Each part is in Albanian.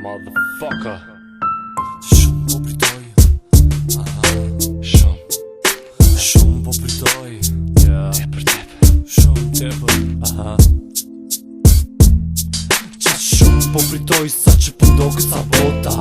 Motherfucker. Shumë po pritoj. Shumë po pritoj. Shumë tepër. Shumë po pritoj sa që pëndogë sa bota.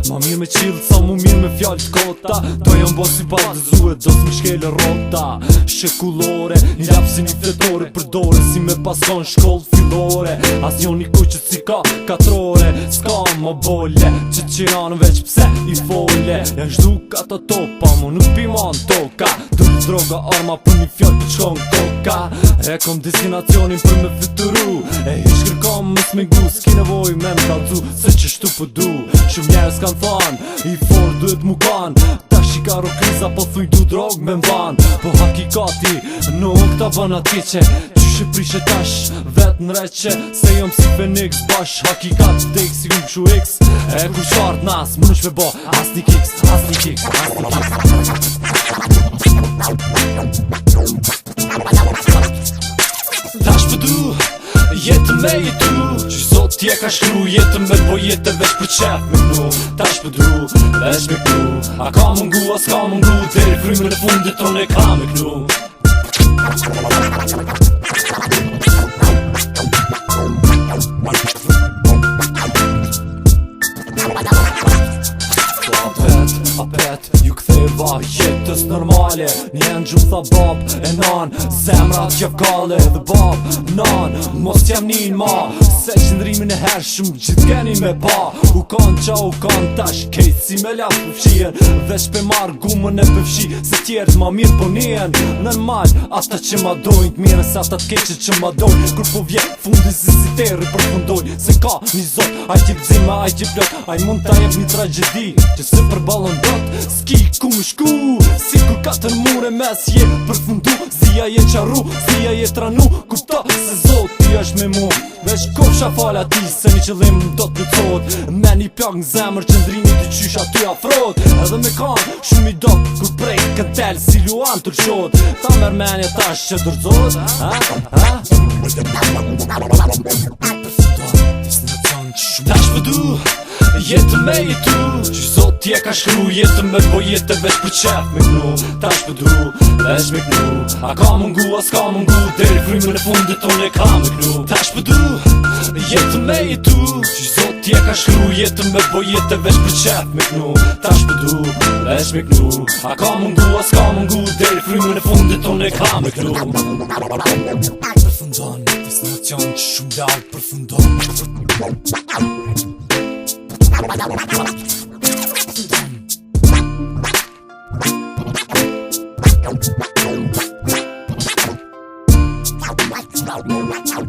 Ma mirë me qilë sa mu mirë me fjallë t'kota. Do jam bo si bardëzue, do s'mi shkele rota. Shekullore, një lapsi një fletore. Përdore si me pason shkollë fillore. As njo një kuqët si ka katrore. S'ka më bolle, që qiranë veç pse i fole. Janë zhduk ato topa, mu nuk piman toka. Dërë droga arma për një fjallë për qkon koka. E kom destinacionin për me flyturu. E hish kërkom më smigu, s'ki nevoj me m'kalzu se që shtu për du. Shumë njerës kanë than, i for duhet mu kan. Ta shikaro kriza po thuj du drog me mban. Po hakikati, nuk ta bën ati që qyshe prishe tash, vet në reqe. Se jom si Phoenix bash, hakikat dek si kum shu X. E ku shart nas, më nësh me bo as një kiks, as një kiks, as një kiks. Tash pëdu, jetën me jetu, që zot t'je ka shkru. Jetën me po jetë veç për qef me knu. Tash pëdu, veç me knu. A ka mungu, a s'ka mungu, deri frymën e fundit ton e ka me knu. Apet, ju ktheva jetës normale. Njen gjumë tha bab e nan, zemrat qefkale. Dhe bab, nan, mos jem nin ma. Se qëndrimin e hershëm gjithë geni me pa. U kanë qa, u kanë tash, kejt si me laf pëfshien. Veç pe marrë gumën e pëfshi, se tjerët ma mirë po nien. Normal, ata që ma dojnë t'mire se ata t'keqe që ma dojnë. Kur po vjen fundi si terri përfundojnë. Se ka një zot, aj t'i pëzime, aj t'i plot. Aj mund t'a jep një tragedi, që se përballon s'ki ku më shku. Si kur 4 mure mes je përfundu. Zia je qarru, zia je tranu. Kupta se zoti është me mu. Veç kofsha fala ti se një qëllim do t'pëcot. Me një pjak në zemër qëndrimi t'i qysh aty afrot. Edhe me kanë shumë i dot kur prej këtel si luan tërqot. Ta mërmenje tash që dërzot. Tash pëdu, jetën me jetu, që zot t'je ka shkru. Jetën me po jetë veç për qef me knu. Tash pëdu, veç me knu. A ka mungu, a s'ka mungu, deri frymën e fundit ton e ka me knu. Tash pëdu, jetën me jetu, që zot t'je ka shkru. Jetën me po jetë veç për qef me knu. Tash pëdu, veç me knu. A ka mungu, a s'ka mungu, deri frymën e fundit ton e ka me knu. Përfundon, destinacion që shumë larg përfundon. Wow.